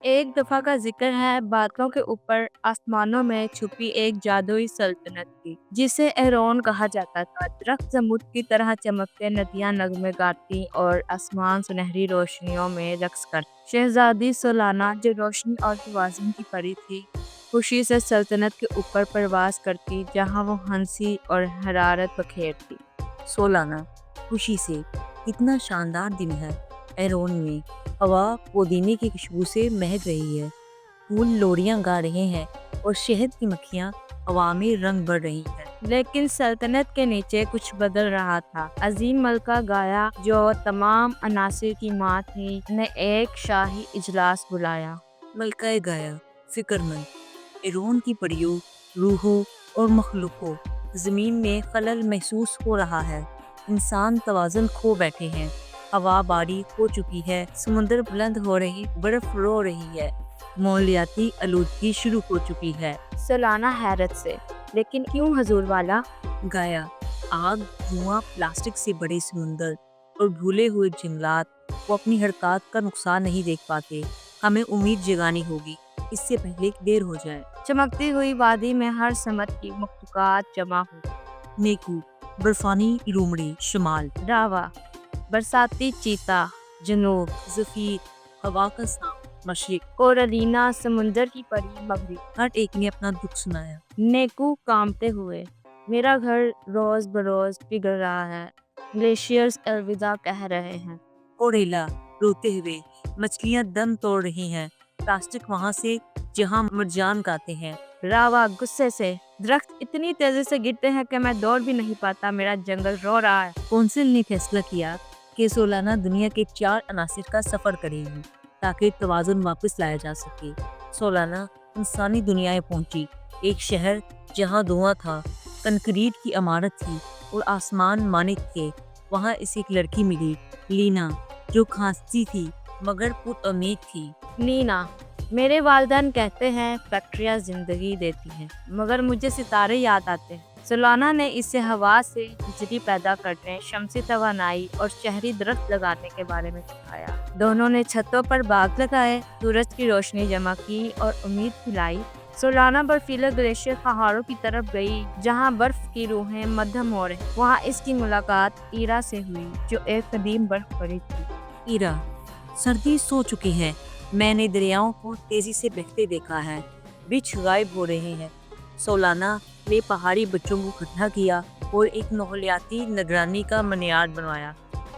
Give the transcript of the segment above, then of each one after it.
एक दफा का जिक्र है बादलों के ऊपर आसमानों में छुपी एक जादुई सल्तनत की जिसे एरोन कहा जाता था। दरख्त जमुद की तरह चमकते, नदियां नगमे गाती और आसमान सुनहरी रोशनियों में रक्स कर। शहजादी सोलाना जो रोशनी और तवाज़ुन की परी थी, खुशी से सल्तनत के ऊपर परवास करती जहां वो हंसी और हरारत बखेरती। सोलाना खुशी से, कितना शानदार दिन है। एरोन में हवा पुदीने की खुशबू से महक रही है। फूल लोरियां गा रहे हैं और शहद की मक्खियां हवा में रंग भर रही है। लेकिन सल्तनत के नीचे कुछ बदल रहा था। अजीम मलका गाया, जो तमाम अनासिर की माँ थी, ने एक शाही इजलास बुलाया। मलकाए गाया, फिक्रमंद, एरोन की परियों, रूहों और मखलूकों, जमीन में खलल महसूस हो रहा है। इंसान तवाज़ुन खो बैठे हैं। हवा बारीक हो चुकी है, समुंदर बुलंद हो रही, बर्फ रो रही है, माहौलियाती आलूदगी शुरू हो चुकी है। सोलाना हैरत से, लेकिन क्यों हजूर वाला? गाया, आग, धुआं, प्लास्टिक से बड़े समुंदर और भूले हुए जंगलात, वो अपनी हरकत का नुकसान नहीं देख पाते। हमें उम्मीद जगानी होगी, इससे पहले कि देर हो जाए। चमकती हुई वादी में हर समत की मखलूकात जमा हो। नेकू, बर्फानी लोमड़ी शुमाल, रावा, बरसाती चीता जनूब, जफीर, हवा का सांप मशरिक, कोरलीना, समुंदर की परी मगरिब। हर एक ने अपना दुख सुनाया। नेकू कांपते हुए, मेरा घर रोज बरोज पिघल रहा है, ग्लेशियर्स अलविदा कह रहे हैं। ओरेला, रोते हुए, मछलियां दम तोड़ रही हैं, प्लास्टिक वहां से जहां मरजान गाते हैं। रावा गुस्से से, दरख्त इतनी तेजी से गिरते हैं कि मैं दौड़ भी नहीं पाता, मेरा जंगल रो रहा है। कौंसिल ने फैसला किया कि सोलाना दुनिया के 4 अनासिर का सफर करेगी ताकि तवाज़ुन वापस लाया जा सके। सोलाना इंसानी दुनियाएं पहुंची, एक शहर जहां धुआं था, कंक्रीट की इमारत थी और आसमान मानिक थे। वहां इसे एक लड़की मिली, लीना, जो खांसती थी मगर पुरउम्मीद थी। नीना, मेरे वालिदैन कहते हैं फैक्ट्रियाँ जिंदगी देती हैं, मगर मुझे सितारे याद आते हैं। सोलाना ने इससे हवा से बिजली पैदा करने, शमसी तवानाई और शहरी दरख्त लगाने के बारे में सिखाया। दोनों ने छतों पर बाग लगाए, सूरज की रोशनी जमा की और उम्मीद खिलाई। सोलाना बर्फीले ग्लेशियर पहाड़ों की तरफ गई, जहां बर्फ की रूहें मध्यम हो रही। वहां इसकी मुलाकात ईरा से हुई, जो एक कदीम बर्फ परी थी। ईरा, सर्दी सो चुकी है। मैंने दरियाओं को तेजी से बहते देखा है, बिछ गायब हो रहे हैं। सोलाना ने पहाड़ी बच्चों को इकट्ठा किया और एक माहौलियाती निगरानी का मनियार बनवाया,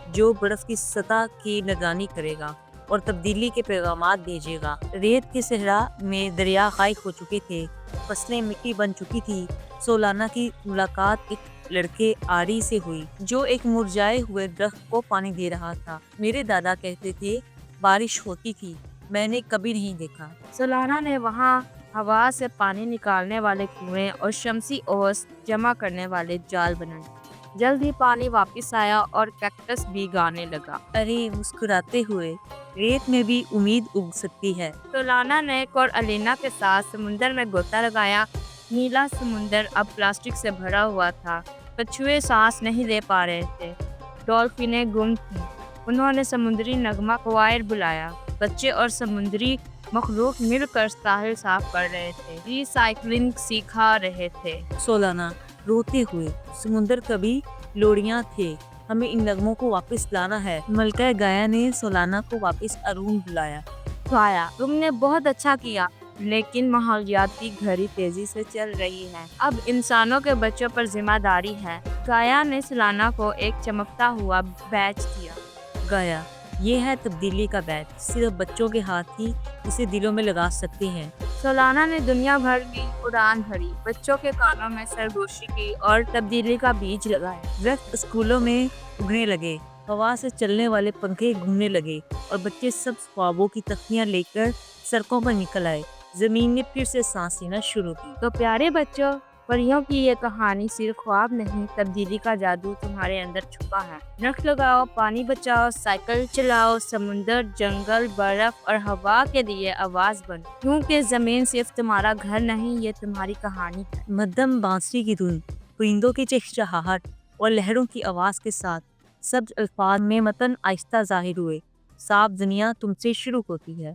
जो बर्फ की सतह की निगरानी करेगा और तब्दीली के पैगामात भेजेगा। रेत के सहरा में दरिया गायब हो चुके थे, फसलें मिट्टी बन चुकी थी। सोलाना की मुलाकात एक लड़के आरी से हुई, जो एक मुरझाए हुए दरख्त को पानी दे रहा था। मेरे दादा कहते थे बारिश होती थी, मैंने कभी नहीं देखा। सोलाना ने वहां हवा से पानी निकालने वाले कुएं और शमसी ओस जमा करने वाले जाल बनाए। जल्द ही पानी वापस आया और कैक्टस भी गाने लगा। अरे, मुस्कुराते हुए, रेत में भी उम्मीद उग सकती है। सोलाना ने कोरलिना के साथ समुंदर में गोता लगाया। नीला समुंदर अब प्लास्टिक से भरा हुआ था। कछुए सांस नहीं ले पा रहे थे। डॉल्फिनें गुम थीं। उन्होंने समुद्री नगमा कवायर बुलाया। बच्चे और समुद्री मखलूक मिलकर साहिल साफ कर रहे थे, रिसाइकलिंग सिखा रहे थे। सोलाना रोते हुए, समुंदर कभी लोरियां थे, हमें इन नगमों को वापस लाना है। मलका गाया ने सोलाना को वापस अरून बुलाया। गाया, तुमने बहुत अच्छा किया, लेकिन माहौलियाती घड़ी तेजी से चल रही है। अब इंसानों के बच्चों पर जिम्मेदारी है। गाया ने सोलाना को एक चमकता हुआ बैच दिया। गाया, ये है तब्दीली का बैच, सिर्फ बच्चों के हाथ ही इसे दिलों में लगा सकते हैं। सोलाना ने दुनिया भर की उड़ान भरी, बच्चों के कानों में सरगोशी की और तब्दीली का बीज लगाया। दरख्त स्कूलों में उगने लगे, हवा से चलने वाले पंखे घूमने लगे और बच्चे सब ख्वाबों की तख्तियां लेकर सड़कों पर निकल आए। जमीन ने फिर से सांस लेना शुरू की। तो प्यारे बच्चों, परियों की ये कहानी सिर्फ ख्वाब नहीं, तब्दीली का जादू तुम्हारे अंदर छुपा है। दरख्त लगाओ, पानी बचाओ, साइकिल चलाओ, समुंदर, जंगल, बर्फ और हवा के लिए आवाज बनो, क्योंकि जमीन सिर्फ तुम्हारा घर नहीं, ये तुम्हारी कहानी है। मध्यम बांसुरी की धुन, परिंदों की चहचहाहट और लहरों की आवाज के साथ सब्ज अल्फाज में मतन आहिस्ता जाहिर हुए। साफ दुनिया तुमसे शुरू होती है।